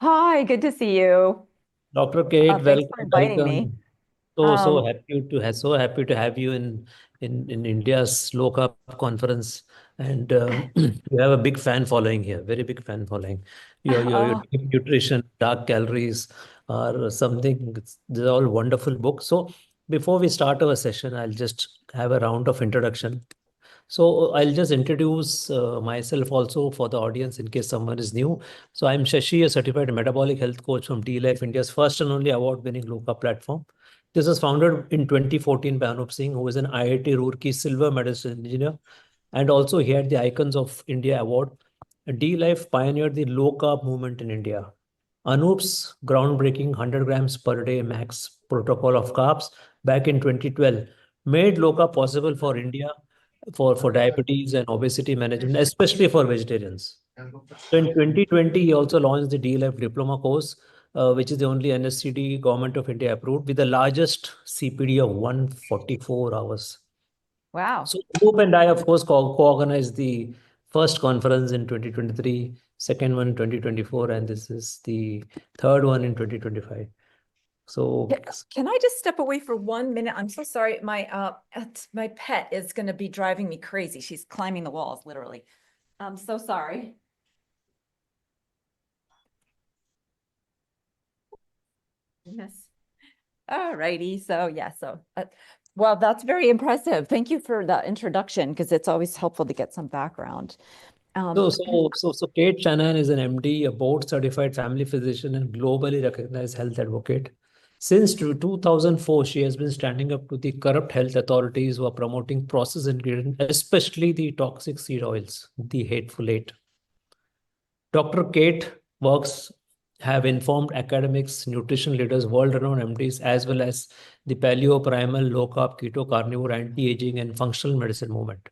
Hi, good to see you. Dr. Kate, Thanks for welcome, inviting me. welcome. Um, So happy to have you in India's Low Carb Conference, and you have a big fan following here, very big fan following. Your oh, deep nutrition, dark calories are something. They're all wonderful books. So before we start our session, I'll just have a round of introduction. So I'll just introduce myself also for the audience in case someone is new. So I'm Shashi, a certified metabolic health coach from D-Life, India's first and only award-winning low carb platform. This was founded in 2014 by Anup Singh, who is an IIT Roorkee silver medalist engineer, and also he had the Icons of India award. D-Life pioneered the low carb movement in India. Anup's groundbreaking 100 grams per day max protocol of carbs back in 2012 made low carb possible for India for diabetes and obesity management, especially for vegetarians. So in 2020, he also launched the D-Life Diploma course, which is the only NSCD Government of India approved with the largest CPD of 144 hours. wow. So Group and I, of course, co-organized the first conference in 2023, second one in 2024, and this is the third one in 2025. So Can I just step away for 1 minute? I'm so sorry. My pet is going to be driving me crazy. She's climbing the walls, literally. I'm so sorry. Yes. All righty. Well, that's very impressive. Thank you for the introduction because it's always helpful to get some background. Um, So Cate Shanahan is an MD, a board-certified family physician and globally recognized health advocate. Since 2004, she has been standing up to the corrupt health authorities who are promoting processed ingredients, especially the toxic seed oils, the hateful eight. Dr. Cate works have informed academics, nutrition leaders, world-renowned MDs, as well as the paleo, primal, low-carb, keto, carnivore, anti-aging, and functional medicine movement.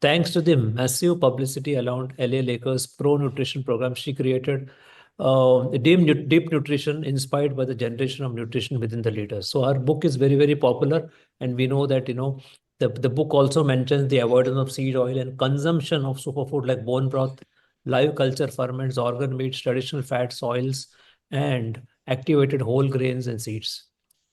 Thanks to the massive publicity around LA Lakers pro nutrition program, she created deep nutrition inspired by the generation of nutrition within the leaders. So our book is very, very popular. And we know that, the book also mentions the avoidance of seed oil and consumption of superfood like bone broth, live culture ferments, organ meats, traditional fats, oils, and activated whole grains and seeds.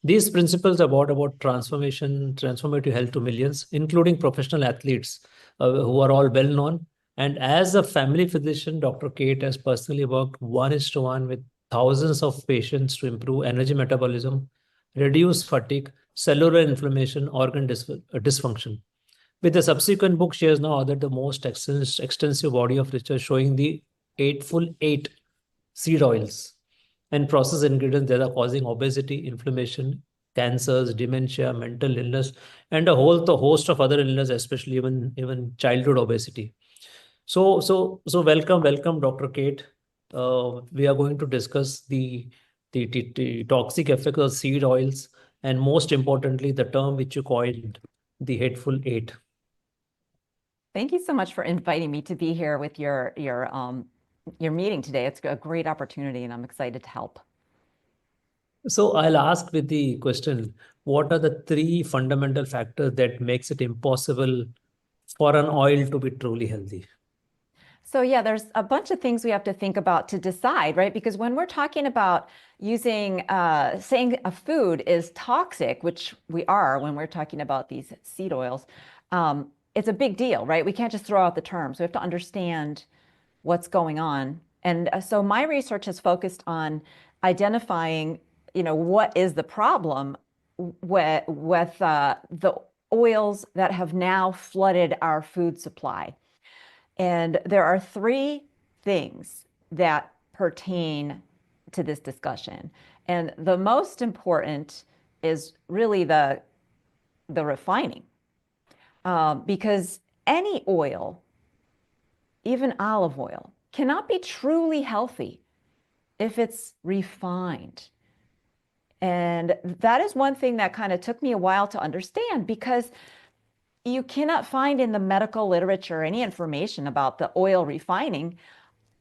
These principles are about transformative health to millions, including professional athletes who are all well known. And as a family physician, Dr. Cate has personally worked 1:1 with thousands of patients to improve energy metabolism, reduce fatigue, cellular inflammation, organ dysfunction. With the subsequent book, she has now authored the most extensive body of research showing the Eightful Eight seed oils and processed ingredients that are causing obesity, inflammation, cancers, dementia, mental illness, and the host of other illness, especially even childhood obesity. So welcome, Dr. Cate. We are going to discuss the toxic effects of seed oils, and most importantly, the term which you coined, the hateful eight. Thank you so much for inviting me to be here with your meeting today. It's a great opportunity, and I'm excited to help. So I'll ask with the question, what are the three fundamental factors that makes it impossible for an oil to be truly healthy? So yeah, there's a bunch of things we have to think about to decide, right? Because when we're talking about saying a food is toxic, which we are when we're talking about these seed oils, it's a big deal, right? We can't just throw out the terms. We have to understand what's going on. And so my research has focused on identifying, what is the problem with the oils that have now flooded our food supply. And there are three things that pertain to this discussion. And the most important is really the refining, because any oil, even olive oil, cannot be truly healthy if it's refined. And that is one thing that kind of took me a while to understand, because you cannot find in the medical literature any information about the oil refining.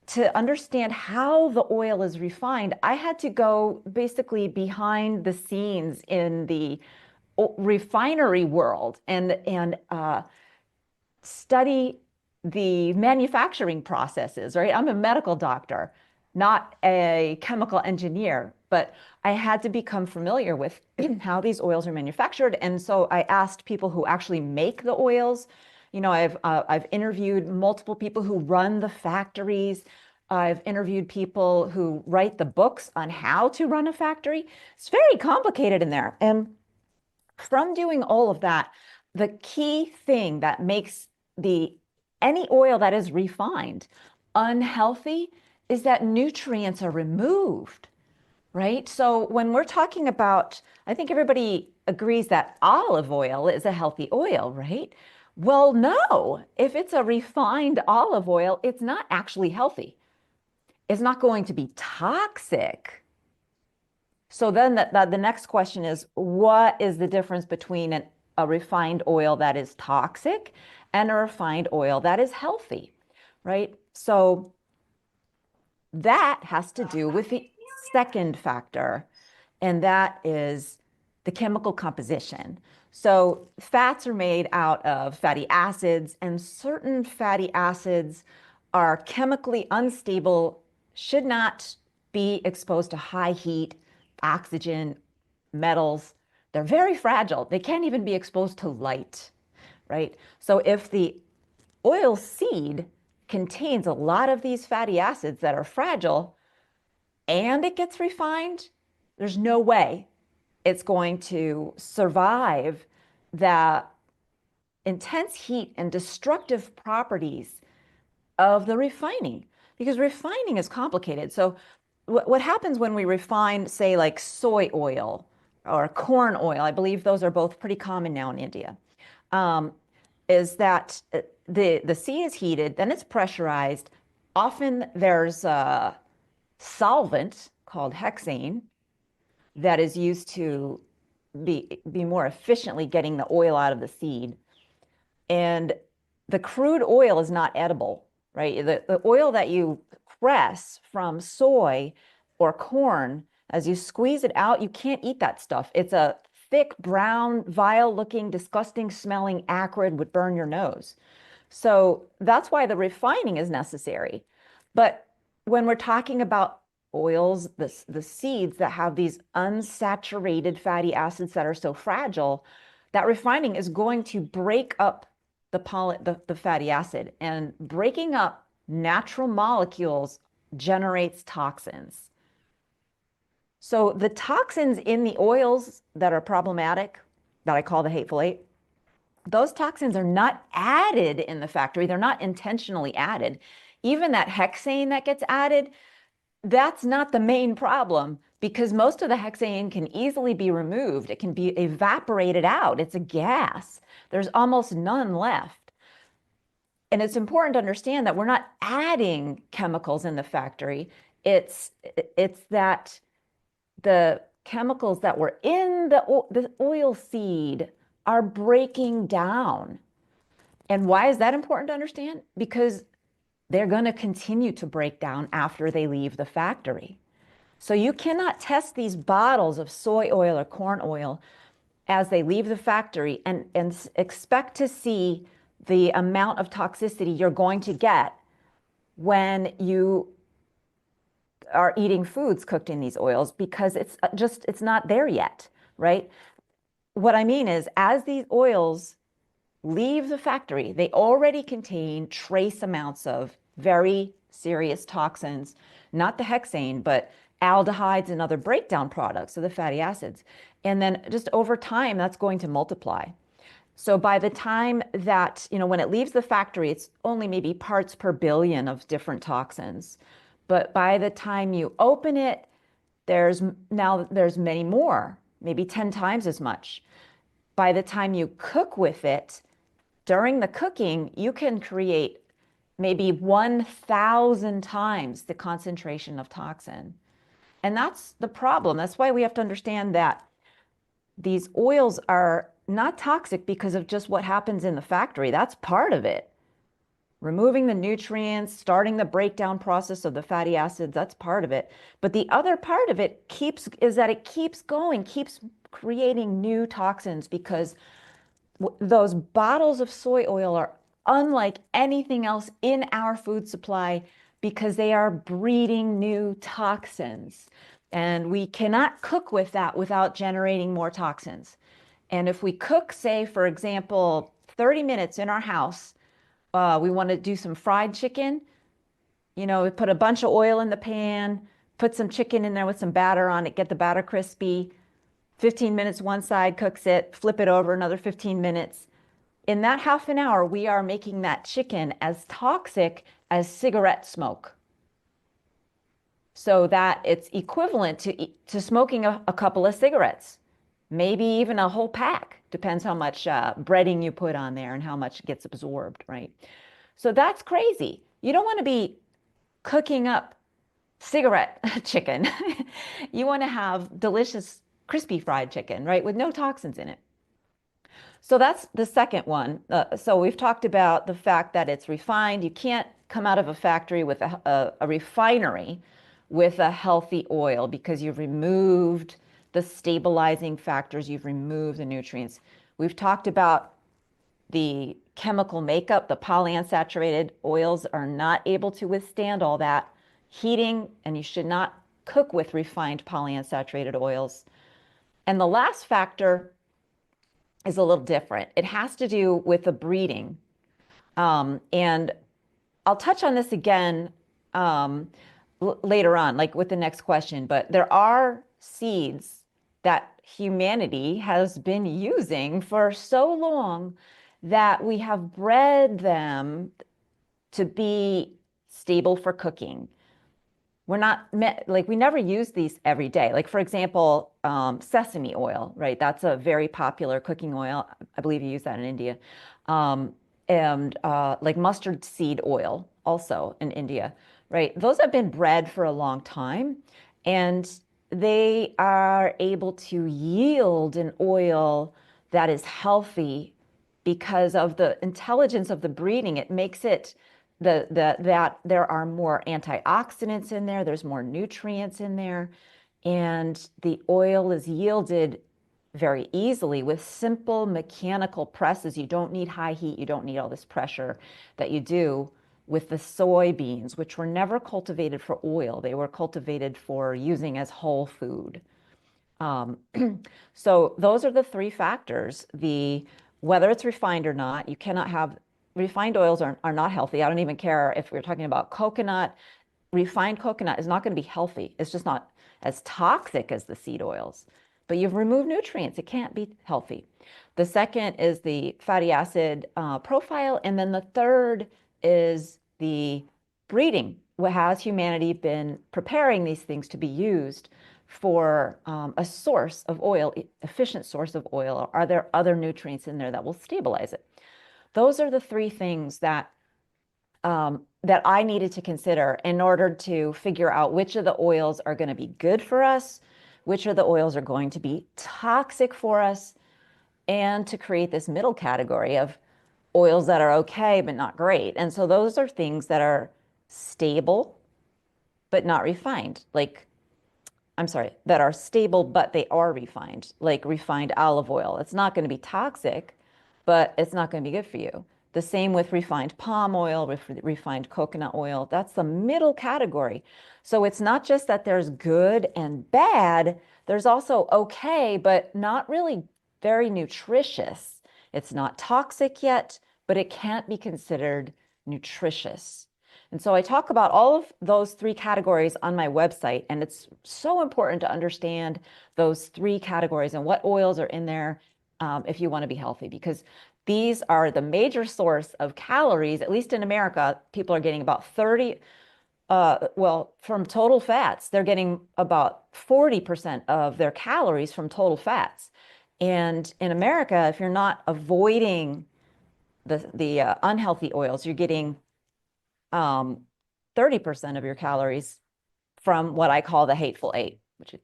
To understand how the oil is refined, I had to go basically behind the scenes in the refinery world and study the manufacturing processes, right? I'm a medical doctor. not a chemical engineer, but I had to become familiar with how these oils are manufactured. And so I asked people who actually make the oils. I've interviewed multiple people who run the factories. I've interviewed people who write the books on how to run a factory. It's very complicated in there. And from doing all of that, the key thing that makes any oil that is refined unhealthy is that nutrients are removed, right? So when we're talking about, I think everybody agrees that olive oil is a healthy oil, right? Well, no, if it's a refined olive oil, it's not actually healthy. It's not going to be toxic. So then the next question is, what is the difference between a refined oil that is toxic and a refined oil that is healthy, right? So that has to do with the second factor, and that is the chemical composition. So fats are made out of fatty acids, and certain fatty acids are chemically unstable, should not be exposed to high heat, oxygen, metals. They're very fragile. They can't even be exposed to light, right? So if the oil seed contains a lot of these fatty acids that are fragile and it gets refined, there's no way it's going to survive the intense heat and destructive properties of the refining, because refining is complicated. So what happens when we refine, say, like soy oil or corn oil, I believe those are both pretty common now in India, is that the seed is heated, then it's pressurized. Often there's a solvent called hexane that is used to be more efficiently getting the oil out of the seed. And the crude oil is not edible, right? The oil that you press from soy or corn, as you squeeze it out, you can't eat that stuff. It's a thick, brown, vile-looking, disgusting smelling, acrid, would burn your nose. So that's why the refining is necessary. But when we're talking about oils, the seeds that have these unsaturated fatty acids that are so fragile, that refining is going to break up the fatty acid, and breaking up natural molecules generates toxins. So the toxins in the oils that are problematic, that I call the hateful eight, those toxins are not added in the factory. They're not intentionally added. Even that hexane that gets added, that's not the main problem, because most of the hexane can easily be removed. It can be evaporated out. It's a gas. There's almost none left. And it's important to understand that we're not adding chemicals in the factory. It's that the chemicals that were in the oil seed are breaking down. And why is that important to understand? Because they're going to continue to break down after they leave the factory. So you cannot test these bottles of soy oil or corn oil as they leave the factory and expect to see the amount of toxicity you're going to get when you are eating foods cooked in these oils, because it's not there yet, right? What I mean is, as these oils leave the factory, they already contain trace amounts of very serious toxins, not the hexane, but aldehydes and other breakdown products of the fatty acids. And then just over time, that's going to multiply. So by the time that, when it leaves the factory, it's only maybe parts per billion of different toxins. But by the time you open it, there's many more, maybe 10 times as much. By the time you cook with it, during the cooking, you can create maybe 1,000 times the concentration of toxin. And that's the problem. That's why we have to understand that these oils are not toxic because of just what happens in the factory. That's part of it. Removing the nutrients, starting the breakdown process of the fatty acids, that's part of it. But the other part of it is that it keeps going, keeps creating new toxins, because those bottles of soy oil are unlike anything else in our food supply because they are breeding new toxins. And we cannot cook with that without generating more toxins. And if we cook, say, for example, 30 minutes in our house, we want to do some fried chicken. You know, we put a bunch of oil in the pan, put some chicken in there with some batter on it, get the batter crispy. 15 minutes one side, cooks it, flip it over another 15 minutes. In that half an hour, we are making that chicken as toxic as cigarette smoke. So that it's equivalent to smoking a couple of cigarettes, maybe even a whole pack. Depends how much breading you put on there and how much gets absorbed, right? So that's crazy. You don't want to be cooking up cigarette chicken. You want to have delicious, crispy fried chicken, right? With no toxins in it. So that's the second one. So we've talked about the fact that it's refined. You can't come out of a factory with a refinery with a healthy oil because you've removed the stabilizing factors, you've removed the nutrients. We've talked about the chemical makeup. The polyunsaturated oils are not able to withstand all that heating, and you should not cook with refined polyunsaturated oils. And the last factor is a little different. It has to do with the breeding. And I'll touch on this again later on, like with the next question, but there are seeds that humanity has been using for so long that we have bred them to be stable for cooking. We're not like, we never use these every day. Like, for example, sesame oil, right? That's a very popular cooking oil. I believe you use that in India. And like mustard seed oil also in India, right? Those have been bred for a long time, and they are able to yield an oil that is healthy because of the intelligence of the breeding. It makes it that there are more antioxidants in there, there's more nutrients in there, and the oil is yielded very easily with simple mechanical presses. You don't need high heat, you don't need all this pressure that you do with the soybeans, which were never cultivated for oil. They were cultivated for using as whole food. So those are the three factors. Whether it's refined or not, you cannot have refined oils are not healthy. I don't even care if we're talking about coconut. Refined coconut is not going to be healthy. It's just not as toxic as the seed oils. But you've removed nutrients. It can't be healthy. The second is the fatty acid profile. And then the third is the breeding. Has humanity been preparing these things to be used for a source of oil, efficient source of oil? Or are there other nutrients in there that will stabilize it? Those are the three things that that I needed to consider in order to figure out which of the oils are going to be good for us, which of the oils are going to be toxic for us, and to create this middle category of oils that are okay but not great. And so those are things that are stable but not refined. Like, I'm sorry, that are stable but they are refined, like refined olive oil. It's not going to be toxic, but it's not going to be good for you. The same with refined palm oil, refined coconut oil. That's the middle category. So it's not just that there's good and bad, there's also okay, but not really very nutritious. It's not toxic yet, but it can't be considered nutritious. And so I talk about all of those three categories on my website, and it's so important to understand those three categories and what oils are in there if you want to be healthy, because these are the major source of calories. At least in America, people are getting about 30, well, from total fats, they're getting about 40% of their calories from total fats. And in America, if you're not avoiding the unhealthy oils, you're getting 30% of your calories from what I call the hateful eight, which is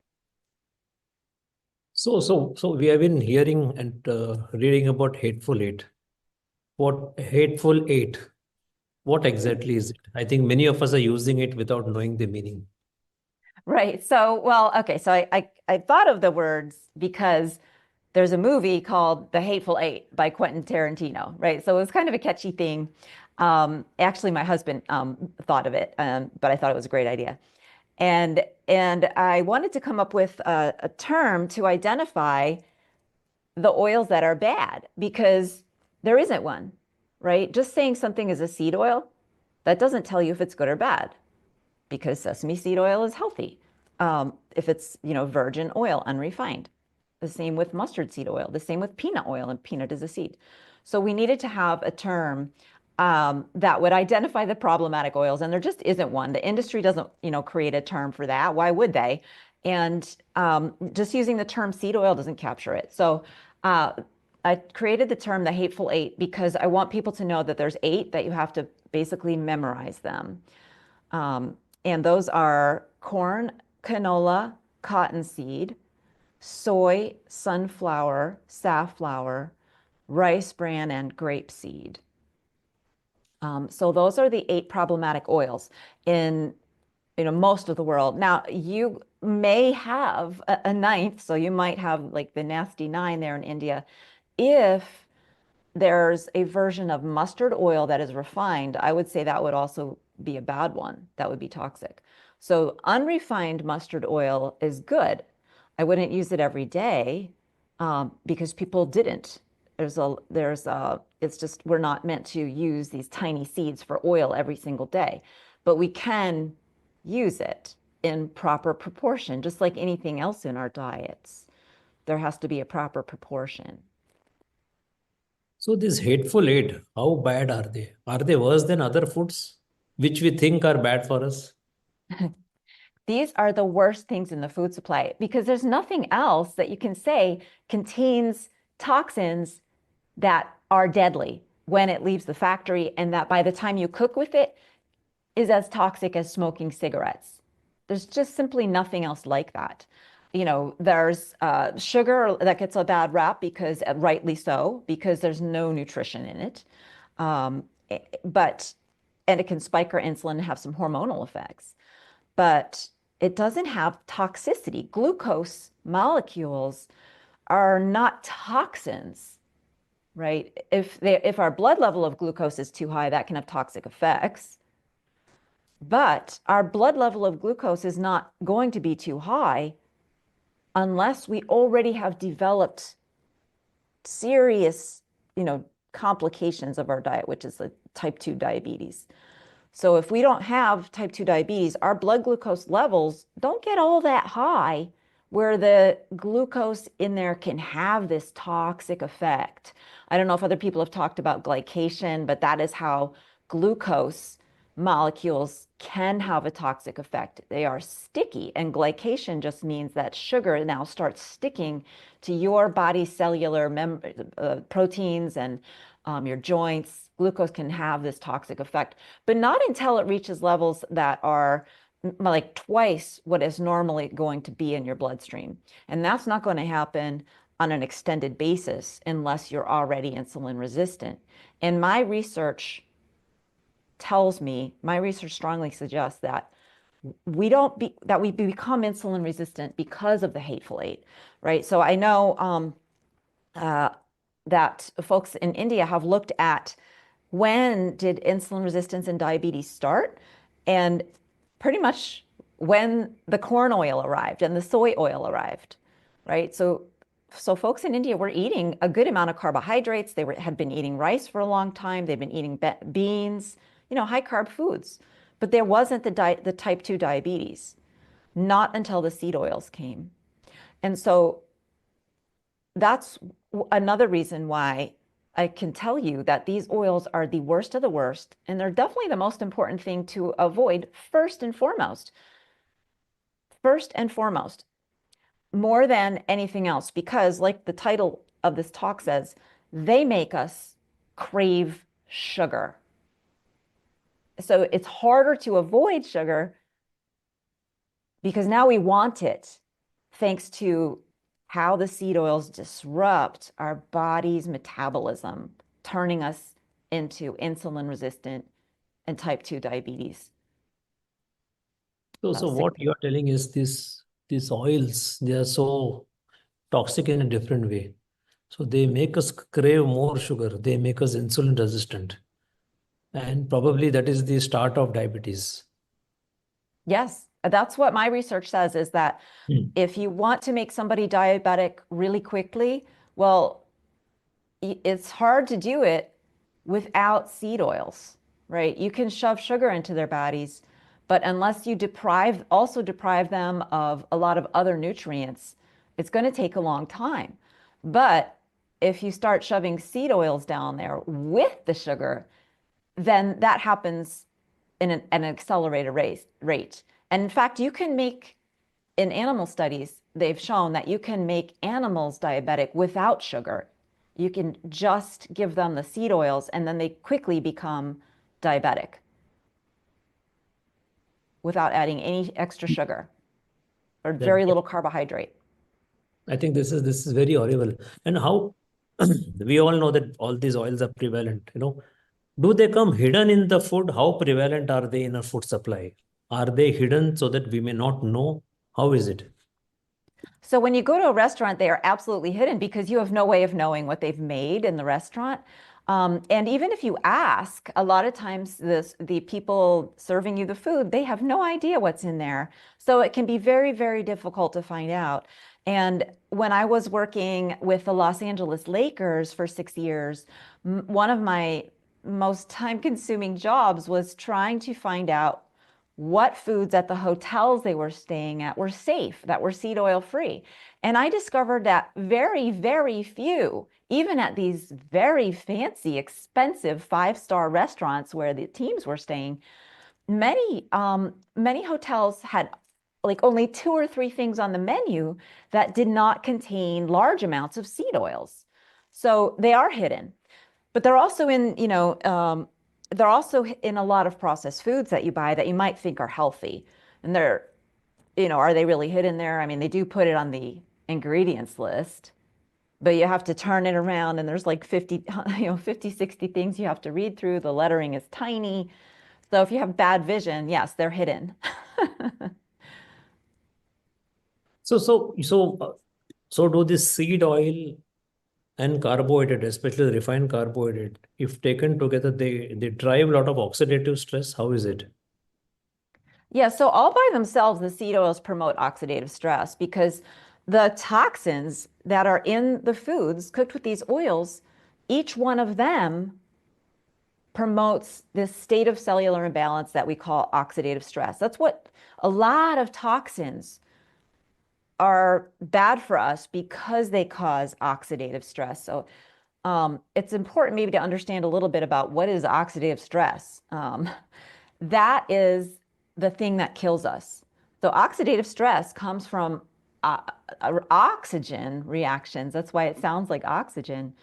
So we have been hearing and reading about Hateful Eight. What Hateful Eight? What exactly is it? I think many of us are using it without knowing the meaning. right. So, well, okay. So I thought of the words because there's a movie called The Hateful Eight by Quentin Tarantino, right? So it was kind of a catchy thing. Actually, my husband thought of it, but I thought it was a great idea. And I wanted to come up with a term to identify the oils that are bad, because there isn't one, right? Just saying something is a seed oil, that doesn't tell you if it's good or bad, because sesame seed oil is healthy. If it's, virgin oil, unrefined. The same with mustard seed oil, the same with peanut oil, and peanut is a seed. So we needed to have a term that would identify the problematic oils, and there just isn't one. The industry doesn't, create a term for that. Why would they? And just using the term seed oil doesn't capture it. So I created the term the Hateful Eight because I want people to know that there's 8 that you have to basically memorize them. And those are corn, canola, cottonseed, soy, sunflower, safflower, rice bran, and grapeseed. So those are the 8 problematic oils in most of the world. Now, you may have a ninth, so you might have like the nasty 9 there in India. If there's a version of mustard oil that is refined, I would say that would also be a bad one. That would be toxic. So unrefined mustard oil is good. I wouldn't use it every day because people didn't. It's just, we're not meant to use these tiny seeds for oil every single day, but we can use it in proper proportion, just like anything else in our diets. There has to be a proper proportion. So these hateful eight, how bad are they? Are they worse than other foods which we think are bad for us? These are the worst things in the food supply because there's nothing else that you can say contains toxins that are deadly when it leaves the factory, and that by the time you cook with it is as toxic as smoking cigarettes. There's just simply nothing else like that. There's sugar that gets a bad rap because, rightly so, because there's no nutrition in it. And it can spike our insulin and have some hormonal effects. But it doesn't have toxicity. Glucose molecules are not toxins, right? If our blood level of glucose is too high, that can have toxic effects. But our blood level of glucose is not going to be too high unless we already have developed serious, complications of our diet, which is the type 2 diabetes. So if we don't have type 2 diabetes, our blood glucose levels don't get all that high where the glucose in there can have this toxic effect. I don't know if other people have talked about glycation, but that is how glucose molecules can have a toxic effect. They are sticky, and glycation just means that sugar now starts sticking to your body's cellular proteins and your joints. Glucose can have this toxic effect, but not until it reaches levels that are like twice what is normally going to be in your bloodstream. And that's not going to happen on an extended basis unless you're already insulin resistant. And my research strongly suggests that we become insulin resistant because of the Hateful Eight, right? So I know that folks in India have looked at when did insulin resistance and diabetes start, and pretty much when the corn oil arrived and the soy oil arrived, right? So folks in India were eating a good amount of carbohydrates. They had been eating rice for a long time. They've been eating beans, high carb foods, but there wasn't the type 2 diabetes, not until the seed oils came. And so that's another reason why I can tell you that these oils are the worst of the worst, and they're definitely the most important thing to avoid first and foremost, more than anything else, because like the title of this talk says, they make us crave sugar. So it's harder to avoid sugar because now we want it, thanks to how the seed oils disrupt our body's metabolism, turning us into insulin resistant and type 2 diabetes. So what you are telling is these oils, they are so toxic in a different way. So they make us crave more sugar. They make us insulin resistant. And probably that is the start of diabetes. Yes, that's what my research says, is that Hmm. if you want to make somebody diabetic really quickly, well, it's hard to do it without seed oils, right? You can shove sugar into their bodies, but unless you also deprive them of a lot of other nutrients, it's going to take a long time. But if you start shoving seed oils down there with the sugar, then that happens in an accelerated rate. And in fact, you can make, in animal studies, they've shown that you can make animals diabetic without sugar. You can just give them the seed oils and then they quickly become diabetic without adding any extra sugar or That very little carbohydrate. I think this is very horrible. And how we all know that all these oils are prevalent, Do they come hidden in the food? How prevalent are they in our food supply? Are they hidden so that we may not know? How is it? So when you go to a restaurant, they are absolutely hidden because you have no way of knowing what they've made in the restaurant. And even if you ask, a lot of times the people serving you the food, they have no idea what's in there. So it can be very, very difficult to find out. And when I was working with the Los Angeles Lakers for 6 years, one of my most time-consuming jobs was trying to find out what foods at the hotels they were staying at were safe, that were seed oil free. And I discovered that very, very few, even at these very fancy, expensive five-star restaurants where the teams were staying, many hotels had like only 2 or 3 things on the menu that did not contain large amounts of seed oils. So they are hidden, but they're also they're also in a lot of processed foods that you buy that you might think are healthy. And are they really hidden there? I mean, they do put it on the ingredients list, but you have to turn it around and there's like 50, 50, 60 things you have to read through. The lettering is tiny. So if you have bad vision, yes, they're hidden. So do this seed oil and carbohydrate, especially the refined carbohydrate, if taken together, they drive a lot of oxidative stress. How is it? Yeah, so all by themselves, the seed oils promote oxidative stress because the toxins that are in the foods cooked with these oils, each one of them promotes this state of cellular imbalance that we call oxidative stress. That's what a lot of toxins are bad for us because they cause oxidative stress. So it's important maybe to understand a little bit about what is oxidative stress. That is the thing that kills us. So oxidative stress comes from oxygen reactions. That's why it sounds like oxygen.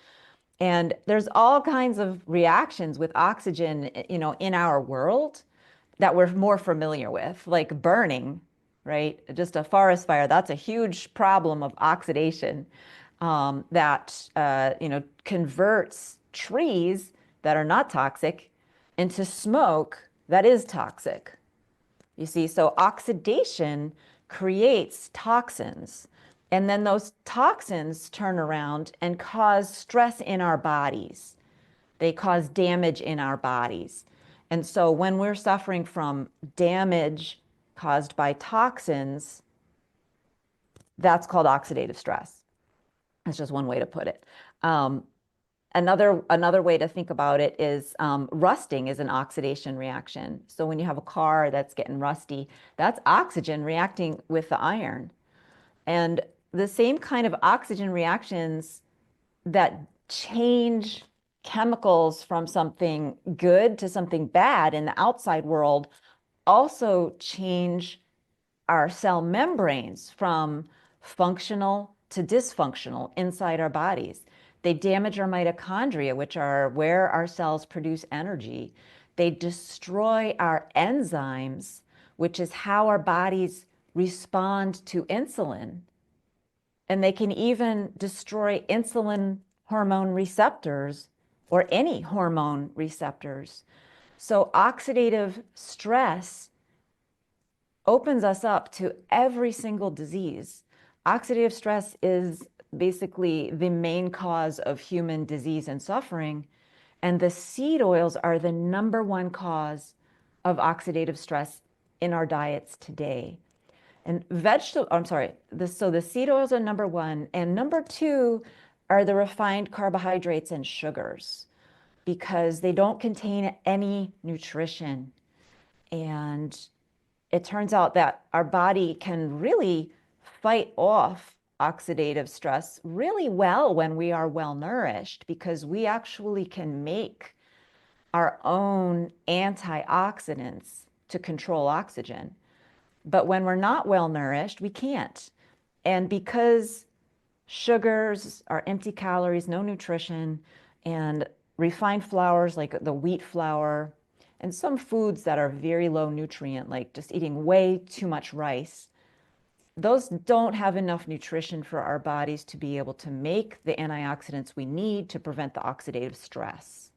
And there's all kinds of reactions with oxygen, in our world that we're more familiar with, like burning, right? Just a forest fire, that's a huge problem of oxidation that converts trees that are not toxic into smoke that is toxic. You see, so oxidation creates toxins, and then those toxins turn around and cause stress in our bodies. They cause damage in our bodies. And so when we're suffering from damage caused by toxins, that's called oxidative stress. That's just one way to put it. Another way to think about it is rusting is an oxidation reaction. So when you have a car that's getting rusty, that's oxygen reacting with the iron. And the same kind of oxygen reactions that change chemicals from something good to something bad in the outside world also change our cell membranes from functional to dysfunctional inside our bodies. They damage our mitochondria, which are where our cells produce energy. They destroy our enzymes, which is how our bodies respond to insulin. And they can even destroy insulin hormone receptors or any hormone receptors. So oxidative stress opens us up to every single disease. Oxidative stress is basically the main cause of human disease and suffering. And the seed oils are the #1 cause of oxidative stress in our diets today. And so the seed oils are #1, and #2 are the refined carbohydrates and sugars, because they don't contain any nutrition. And it turns out that our body can really fight off oxidative stress really well when we are well nourished, because we actually can make our own antioxidants to control oxygen. But when we're not well nourished, we can't. And because sugars are empty calories, no nutrition, and refined flours like the wheat flour, and some foods that are very low nutrient, like just eating way too much rice, those don't have enough nutrition for our bodies to be able to make the antioxidants we need to prevent the oxidative stress.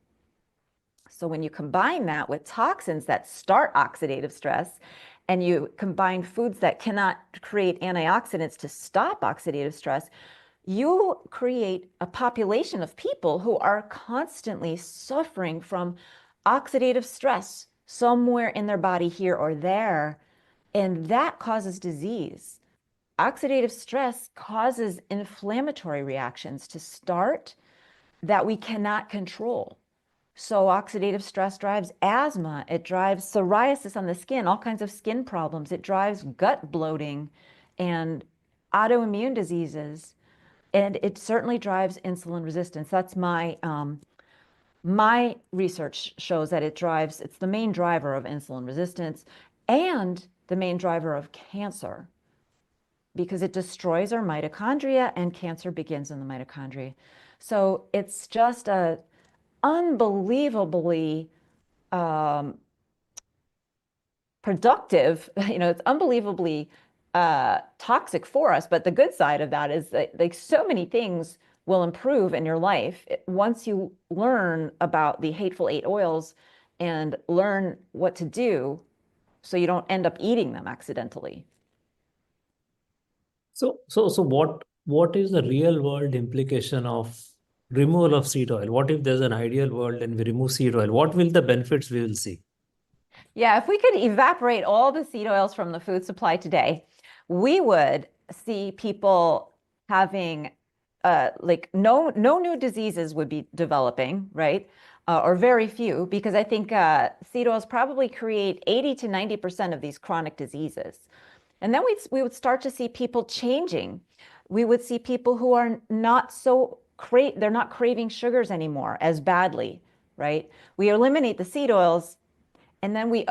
So when you combine that with toxins that start oxidative stress, and you combine foods that cannot create antioxidants to stop oxidative stress, you create a population of people who are constantly suffering from oxidative stress somewhere in their body, here or there, and that causes disease. Oxidative stress causes inflammatory reactions to start that we cannot control. So oxidative stress drives asthma, it drives psoriasis on the skin, all kinds of skin problems, it drives gut bloating and autoimmune diseases, and it certainly drives insulin resistance. That's my research shows that it's the main driver of insulin resistance and the main driver of cancer, because it destroys our mitochondria, and cancer begins in the mitochondria. So it's just a unbelievably productive, it's unbelievably toxic for us. But the good side of that is that, like, so many things will improve in your life once you learn about the Hateful 8 oils and learn what to do so you don't end up eating them accidentally. So what is the real world implication of removal of seed oil? What if there's an ideal world and we remove seed oil? What will the benefits we will see? Yeah, if we could evaporate all the seed oils from the food supply today, we would see people having like no new diseases would be developing, right? Or very few, because I think seed oils probably create 80 to 90% of these chronic diseases. And then we would start to see people changing. We would see people who are not they're not craving sugars anymore as badly, right? We eliminate the seed oils, and then we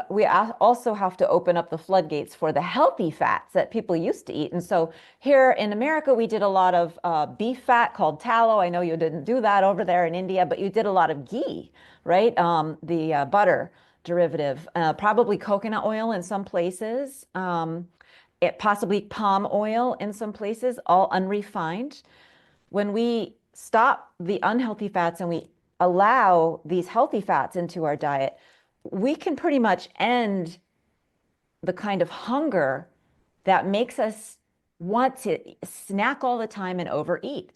also have to open up the floodgates for the healthy fats that people used to eat. And so here in America, we did a lot of beef fat called tallow. I know you didn't do that over there in India, but you did a lot of ghee, right? The butter derivative, probably coconut oil in some places, possibly palm oil in some places, all unrefined. When we stop the unhealthy fats and we allow these healthy fats into our diet, we can pretty much end the kind of hunger that makes us want to snack all the time and overeat.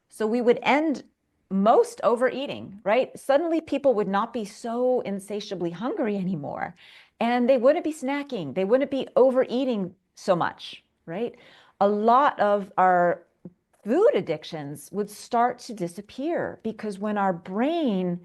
So we would end most overeating, right? Suddenly people would not be so insatiably hungry anymore, and they wouldn't be snacking. They wouldn't be overeating so much, right? A lot of our food addictions would start to disappear, because when our brain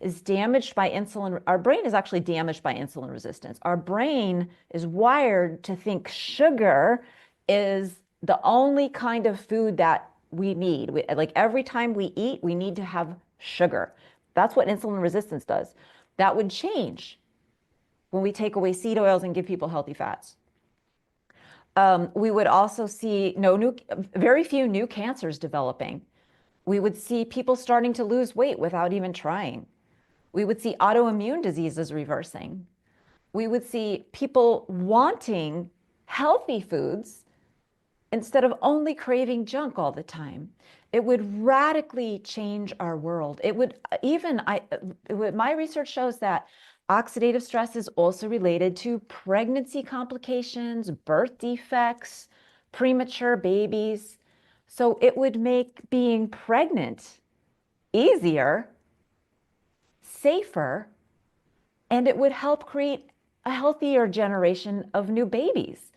is damaged by insulin, our brain is actually damaged by insulin resistance. Our brain is wired to think sugar is the only kind of food that we need. Like every time we eat, we need to have sugar. That's what insulin resistance does. That would change when we take away seed oils and give people healthy fats. We would also see very few new cancers developing. We would see people starting to lose weight without even trying. We would see autoimmune diseases reversing. We would see people wanting healthy foods instead of only craving junk all the time. It would radically change our world. It would my research shows that oxidative stress is also related to pregnancy complications, birth defects, premature babies. So it would make being pregnant easier safer, and it would help create a healthier generation of new babies.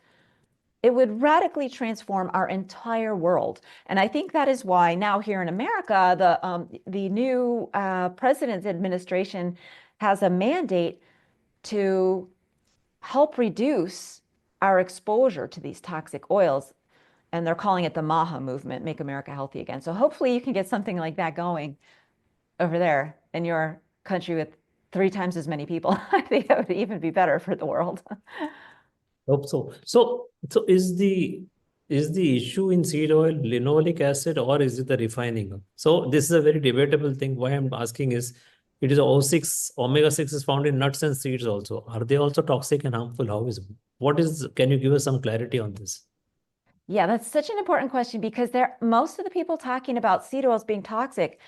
It would radically transform our entire world. And I think that is why now here in America, the new president's administration has a mandate to help reduce our exposure to these toxic oils. And they're calling it the MAHA movement, Make America Healthy Again. So hopefully you can get something like that going over there in your country with 3 times as many people. I think that would even be better for the world. Hope so. So is the issue in seed oil linoleic acid or is it the refining? So this is a very debatable thing. Why I'm asking is it is O6, omega-6 is found in nuts and seeds also. Are they also toxic and harmful? Can you give us some clarity on this? Yeah, that's such an important question because most of the people talking about seed oils being toxic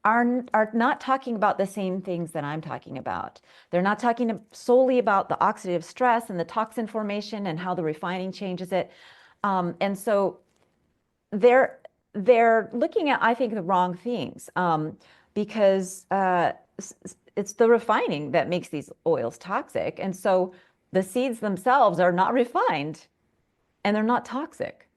are not talking about the same things that I'm talking about. They're not talking solely about the oxidative stress and the toxin formation and how the refining changes it. And so they're looking at, I think, the wrong things because it's the refining that makes these oils toxic. And so the seeds themselves are not refined and they're not toxic,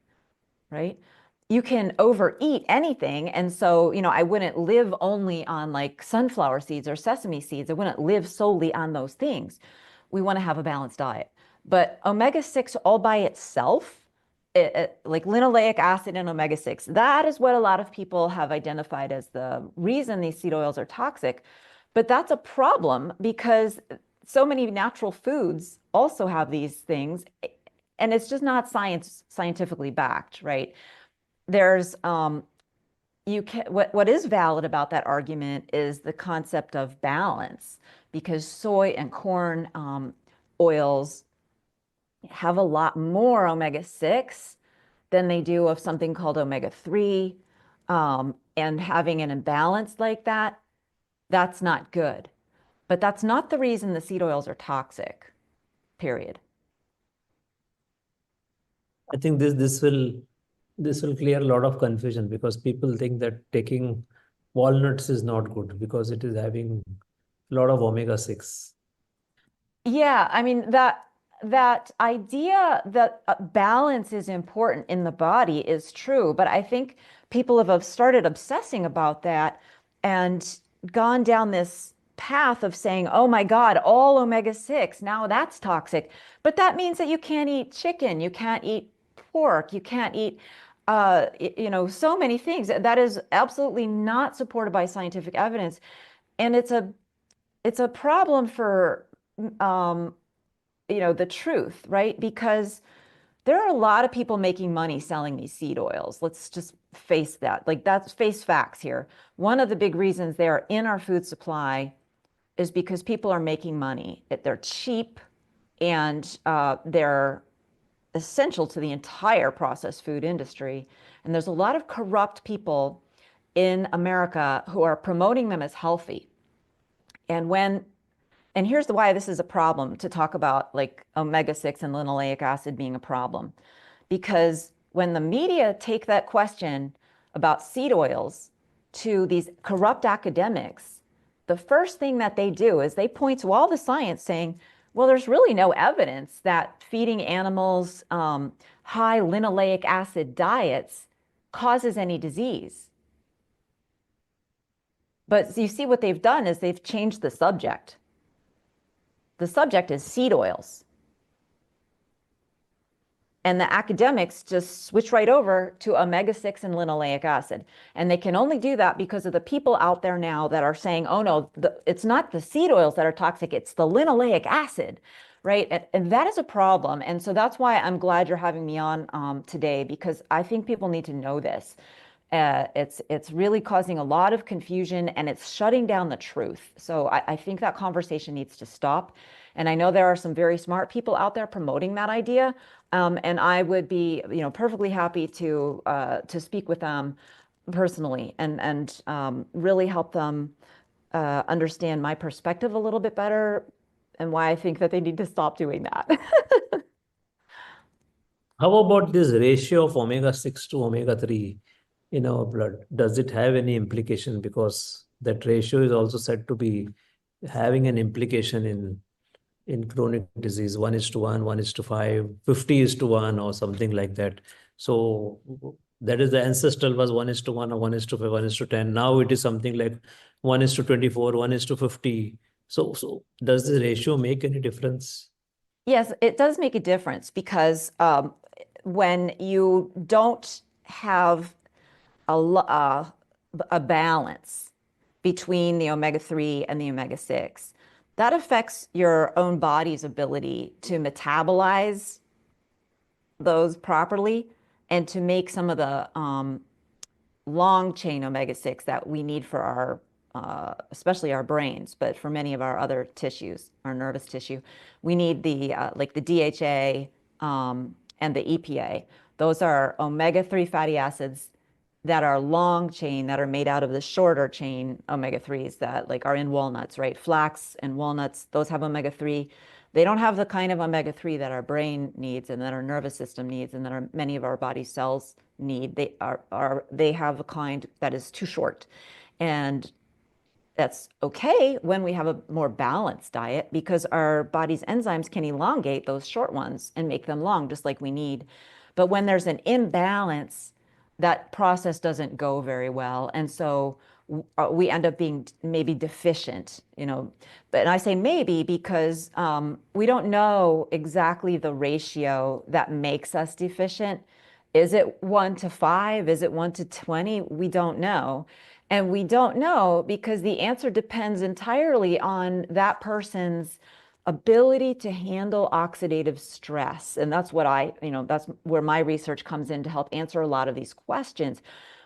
right? You can overeat anything. And so, I wouldn't live only on like sunflower seeds or sesame seeds. I wouldn't live solely on those things. We want to have a balanced diet. But omega-6 all by itself, like linoleic acid and omega-6, that is what a lot of people have identified as the reason these seed oils are toxic. But that's a problem because so many natural foods also have these things, and it's just not scientifically backed, right? There's what is valid about that argument is the concept of balance, because soy and corn oils have a lot more omega-6 than they do of something called omega-3. And having an imbalance like that, that's not good. But that's not the reason the seed oils are toxic, period. I think this will clear a lot of confusion because people think that taking walnuts is not good because it is having a lot of omega-6. Yeah, I mean that idea that balance is important in the body is true, but I think people have started obsessing about that and gone down this path of saying, oh my God, all omega-6, now that's toxic. But that means that you can't eat chicken, you can't eat pork, you can't eat so many things. That is absolutely not supported by scientific evidence. And it's a problem for the truth, right? Because there are a lot of people making money selling these seed oils. Let's just face that. That's face facts here. One of the big reasons they are in our food supply is because people are making money. They're cheap and they're essential to the entire processed food industry. And there's a lot of corrupt people in America who are promoting them as healthy. And here's why this is a problem to talk about, like omega-6 and linoleic acid being a problem. Because when the media take that question about seed oils to these corrupt academics, the first thing that they do is they point to all the science saying, well, there's really no evidence that feeding animals high linoleic acid diets causes any disease. But you see what they've done is they've changed the subject. The subject is seed oils. And the academics just switch right over to omega-6 and linoleic acid. And they can only do that because of the people out there now that are saying, oh no, it's not the seed oils that are toxic, it's the linoleic acid, right? And that is a problem. And so that's why I'm glad you're having me on today, because I think people need to know this. It's really causing a lot of confusion and it's shutting down the truth. So I think that conversation needs to stop. And I know there are some very smart people out there promoting that idea. And I would be, perfectly happy to speak with them personally and really help them understand my perspective a little bit better and why I think that they need to stop doing that. How about this ratio of omega-6 to omega-3 in our blood? Does it have any implication? Because that ratio is also said to be having an implication in chronic disease, 1:1, 1:5, 50:1, or something like that. So that is the ancestral was 1:1 or 1:5, 1:10. Now it is something like 1:24, 1:50. So does this ratio make any difference? Yes, it does make a difference because when you don't have a balance between the omega-3 and the omega-6, that affects your own body's ability to metabolize those properly and to make some of the long chain omega-6 that we need for our especially our brains, but for many of our other tissues, our nervous tissue, we need the like the DHA and the EPA. Those are omega-3 fatty acids that are long chain, that are made out of the shorter chain omega-3s that like are in walnuts, right? Flax and walnuts, those have omega-3. They don't have the kind of omega-3 that our brain needs and that our nervous system needs and that many of our body cells need. They have a kind that is too short. And that's okay when we have a more balanced diet because our body's enzymes can elongate those short ones and make them long, just like we need. But when there's an imbalance, that process doesn't go very well. And so we end up being maybe deficient, But I say maybe because we don't know exactly the ratio that makes us deficient. Is it 1:5? Is it 1:20? We don't know. And we don't know because the answer depends entirely on that person's ability to handle oxidative stress. And that's that's where my research comes in to help answer a lot of these questions.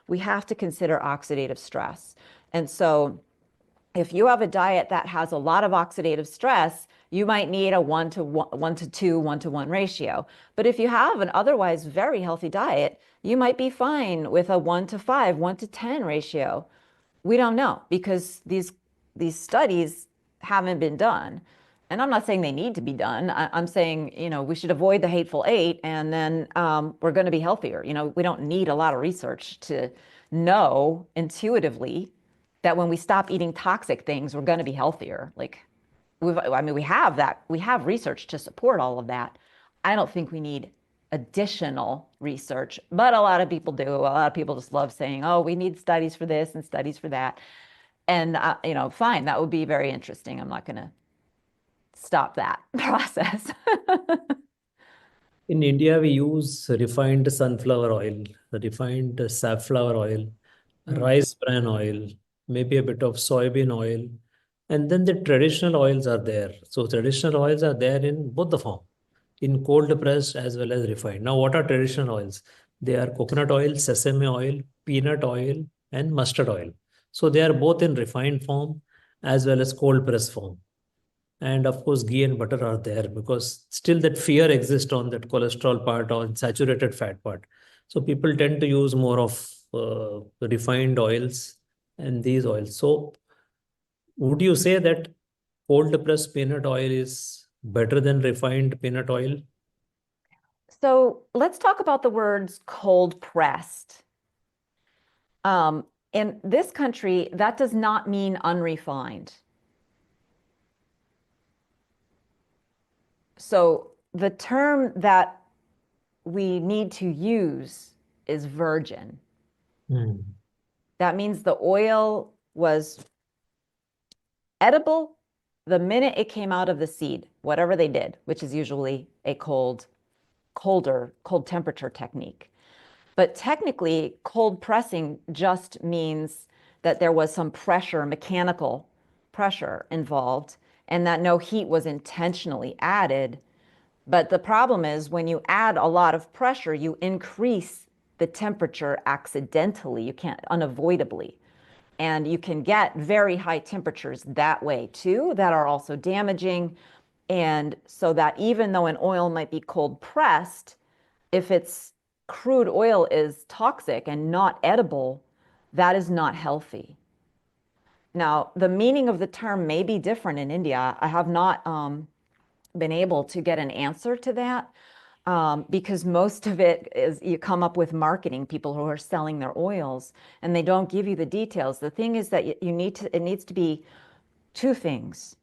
We have to consider oxidative stress. And so if you have a diet that has a lot of oxidative stress, you might need a 1:2, 1:1 ratio. But if you have an otherwise very healthy diet, you might be fine with a 1:5, 1:10 ratio. We don't know because these studies haven't been done. And I'm not saying they need to be done. I'm saying, we should avoid the hateful eight and then we're going to be healthier. We don't need a lot of research to know intuitively that when we stop eating toxic things, we're going to be healthier. Like we have research to support all of that. I don't think we need additional research, but a lot of people do. A lot of people just love saying, oh, we need studies for this and studies for that. And, fine, that would be very interesting. I'm not going to stop that process. In India, we use refined sunflower oil, refined safflower oil, rice bran oil, maybe a bit of soybean oil, and then the traditional oils are there. So traditional oils are there in both the form, in cold pressed as well as refined. Now, what are traditional oils? They are coconut oil, sesame oil, peanut oil, and mustard oil. So they are both in refined form as well as cold pressed form. And of course, ghee and butter are there because still that fear exists on that cholesterol part or saturated fat part. So people tend to use more of refined oils and these oils. So would you say that cold pressed peanut oil is better than refined peanut oil? So let's talk about the words cold pressed. In this country, that does not mean unrefined. So the term that we need to use is virgin. That means the oil was edible the minute it came out of the seed, whatever they did, which is usually a cold temperature technique. But technically, cold pressing just means that there was some pressure, mechanical pressure involved, and that no heat was intentionally added. But the problem is when you add a lot of pressure, you increase the temperature accidentally. You can't unavoidably. And you can get very high temperatures that way too, that are also damaging. And so that even though an oil might be cold pressed, if its crude oil is toxic and not edible, that is not healthy. Now, the meaning of the term may be different in India. I have not been able to get an answer to that because most of it is you come up with marketing people who are selling their oils and they don't give you the details. The thing is that it needs to be two things.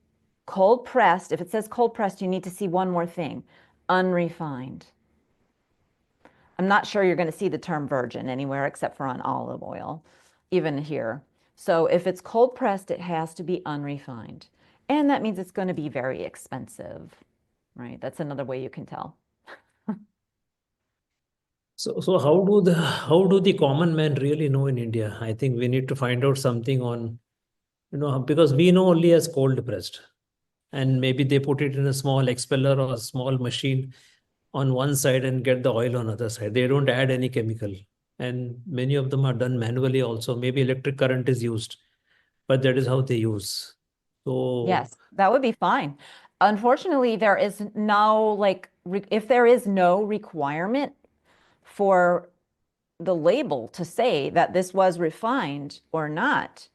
Cold pressed, if it says cold pressed, you need to see one more thing, unrefined. I'm not sure you're going to see the term virgin anywhere except for on olive oil, even here. So if it's cold pressed, it has to be unrefined. And that means it's going to be very expensive, right? That's another way you can tell. So how do the common man really know in India? I think we need to find out something on, because we know only as cold pressed, and maybe they put it in a small expeller or a small machine on one side and get the oil on other side. They don't add any chemical, and many of them are done manually also. Maybe electric current is used, but that is how they use. So Yes, that would be fine. Unfortunately, there is no if there is no requirement for the label to say that this was refined or not,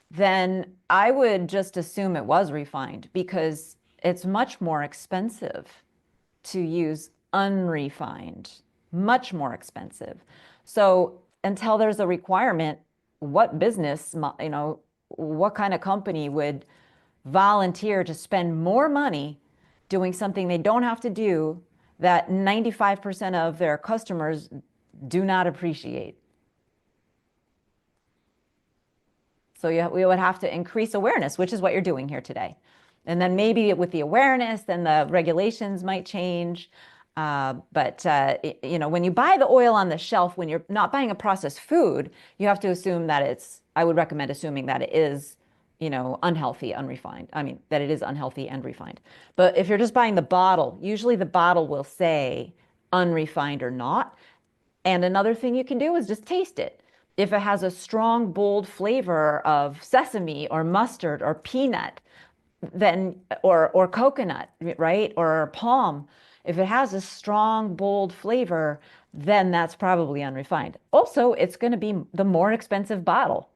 then I would just assume it was refined because it's much more expensive to use unrefined, much more expensive. So until there's a requirement, what business, what kind of company would volunteer to spend more money doing something they don't have to do that 95% of their customers do not appreciate? So we would have to increase awareness, which is what you're doing here today. And then maybe with the awareness, then the regulations might change. When you buy the oil on the shelf, when you're not buying a processed food, you have to assume that I would recommend assuming that it is, unhealthy, unrefined. I mean, that it is unhealthy and refined. But if you're just buying the bottle, usually the bottle will say unrefined or not. And another thing you can do is just taste it. If it has a strong, bold flavor of sesame or mustard or peanut, then or coconut, right? Or palm, if it has a strong, bold flavor, then that's probably unrefined. Also, it's going to be the more expensive bottle,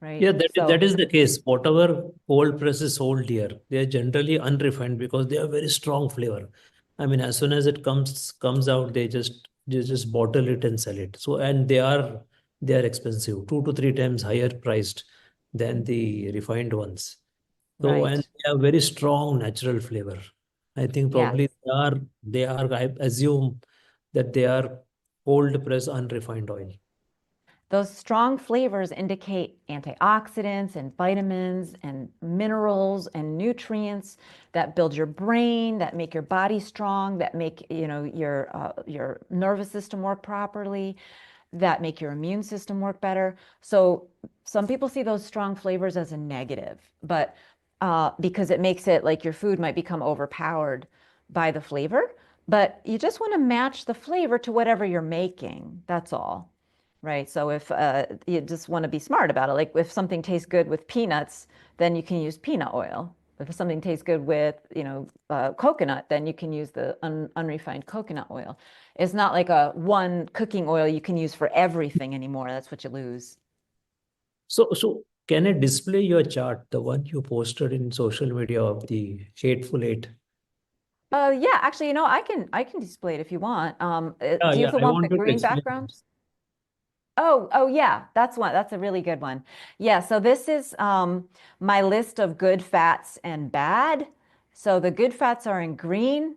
right? yeah, that So, is the case. Whatever cold press is sold here, they are generally unrefined because they have very strong flavor. I mean, as soon as it comes out, they just bottle it and sell it. So and they are expensive, 2 to 3 times higher priced than the refined ones. So and right. they have very strong natural flavor. I think Yes. probably they are. I assume that they are cold press unrefined oil. Those strong flavors indicate antioxidants and vitamins and minerals and nutrients that build your brain, that make your body strong, that make your nervous system work properly, that make your immune system work better. So some people see those strong flavors as a negative, but because it makes it like your food might become overpowered by the flavor. But you just want to match the flavor to whatever you're making. That's all. Right. So if you just want to be smart about it, like if something tastes good with peanuts, then you can use peanut oil. If something tastes good with, coconut, then you can use the unrefined coconut oil. It's not like a one cooking oil you can use for everything anymore. That's what you lose. So can I display your chart, the one you posted in social media of the Hateful Eight? Yeah, actually, I can display it if you want. Yeah, Do you yeah, have the I one with the wanted to green explain background? this. Oh, yeah, that's one. That's a really good one. Yeah, so this is my list of good fats and bad. So the good fats are in green,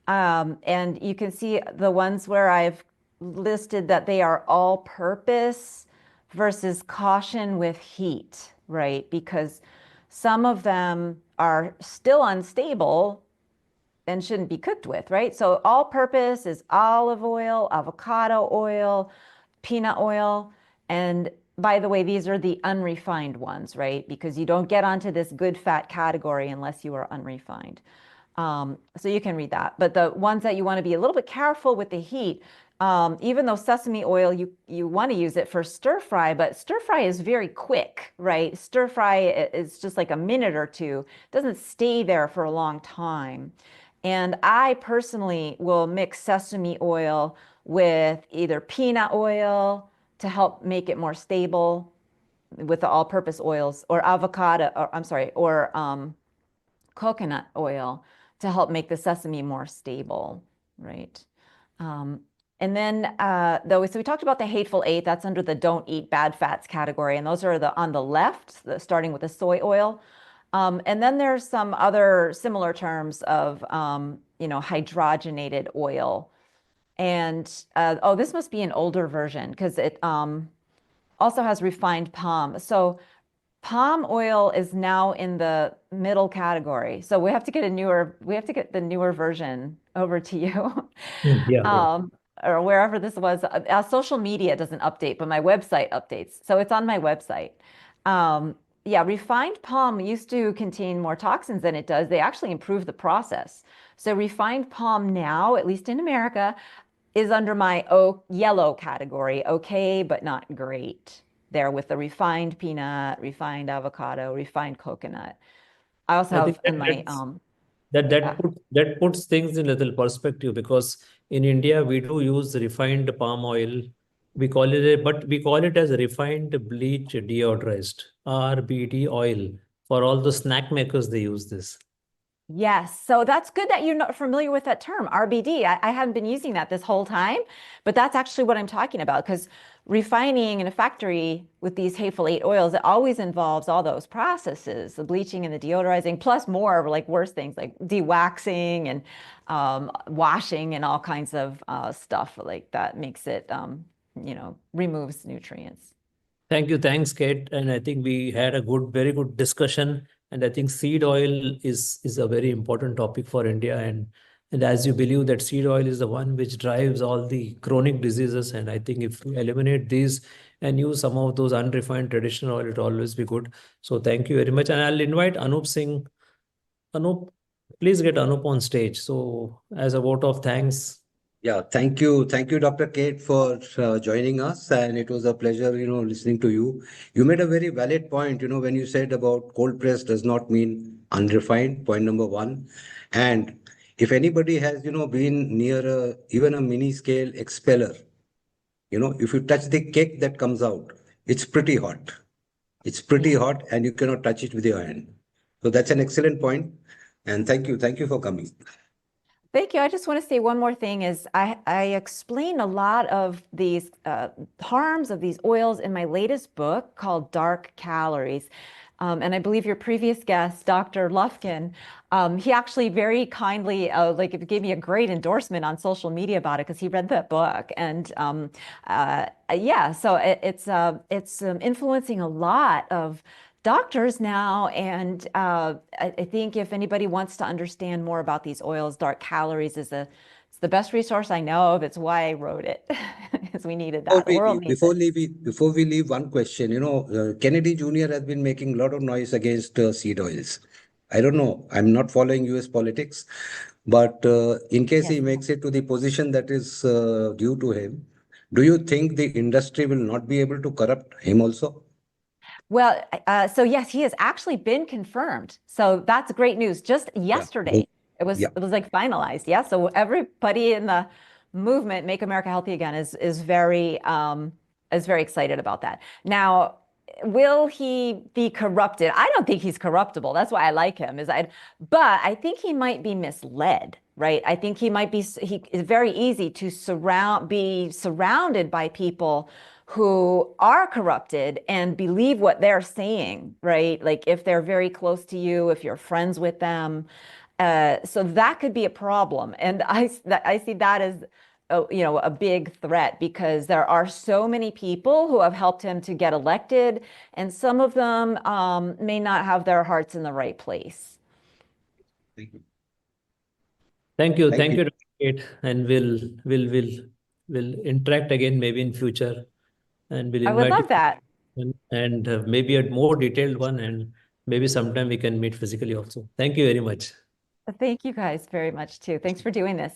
and you can see the ones where I've listed that they are all purpose versus caution with heat, right? Because some of them are still unstable and shouldn't be cooked with, right? So all purpose is olive oil, avocado oil, peanut oil. And by the way, these are the unrefined ones, right? Because you don't get onto this good fat category unless you are unrefined. So you can read that. But the ones that you want to be a little bit careful with the heat, even though sesame oil, you want to use it for stir fry, but stir fry is very quick, right? Stir fry is just like a minute or two. It doesn't stay there for a long time. And I personally will mix sesame oil with either peanut oil to help make it more stable with the all-purpose oils, or avocado, or I'm sorry, or coconut oil to help make the sesame more stable, right? Um, And then, so we talked about the Hateful Eight. That's under the don't eat bad fats category. And those are on the left, starting with the soy oil. And then there's some other similar terms of, hydrogenated oil. And, this must be an older version because it also has refined palm. So palm oil is now in the middle category. So we have to get the newer version over to you. Yeah. Or wherever this was. Social media doesn't update, but my website updates. So it's on my website. Yeah, refined palm used to contain more toxins than it does. They actually improved the process. So refined palm now, at least in America, is under my yellow category. Okay, but not great. There with the refined peanut, refined avocado, refined coconut. I also I think have in my yeah. that puts things in a little perspective, because in India we do use refined palm oil. But we call it as refined bleach deodorized, RBD oil. For all the snack makers, they use this. Yes. So that's good that you're not familiar with that term, RBD. I haven't been using that this whole time, but that's actually what I'm talking about, because refining in a factory with these Hateful Eight oils, it always involves all those processes, the bleaching and the deodorizing, plus more like worse things like de-waxing and washing and all kinds of stuff like that makes it, removes nutrients. Thank you. Thanks, Kate. And I think we had a very good discussion. And I think seed oil is a very important topic for India. And as you believe that seed oil is the one which drives all the chronic diseases. And I think if we eliminate these and use some of those unrefined traditional oil, it'll always be good. So thank you very much. And I'll invite Anup Singh. Anup, please get Anup on stage. So as a vote of thanks. Yeah, thank you. Thank you, Dr. Kate, for joining us. And it was a pleasure, listening to you. You made a very valid point, when you said about cold press does not mean unrefined, point number one. And if anybody has, been near even a mini scale expeller, if you touch the cake that comes out, it's pretty hot. It's pretty hot and you cannot touch it with your hand. So that's an excellent point. And thank you. Thank you for coming. Thank you. I just want to say one more thing is I explain a lot of these harms of these oils in my latest book called Dark Calories. And I believe your previous guest, Dr. Lufkin, he actually very kindly gave me a great endorsement on social media about it because he read that book. And so it's influencing a lot of doctors now. And I think if anybody wants to understand more about these oils, Dark Calories is it's the best resource I know of. It's why I wrote it, because we needed that. The world needs it. Before we leave, one question, Kennedy Jr. has been making a lot of noise against seed oils. I don't know. I'm not following US politics, but in case he makes it to the position that is due to him, do you think the industry will not be able to corrupt him also? Well, so yes, he has actually been confirmed. So that's great news. Just yesterday, it was like finalized. Yeah. So everybody in the movement, Make America Healthy Again, is very excited about that. Now, will he be corrupted? I don't think he's corruptible. That's why I like him. But I think he might be misled, right? I think he is very easy to be surrounded by people who are corrupted and believe what they're saying, right? Like if they're very close to you, if you're friends with them. So that could be a problem. And I see that as a big threat, because there are so many people who have helped him to get elected, and some of them may not have their hearts in the right place. Thank you. Thank you, Dr. Kate. And we'll interact again maybe in future. And we'll I would invite love that. and maybe a more detailed one, and maybe sometime we can meet physically also. Thank you very much. Thank you guys very much too. Thanks for doing this.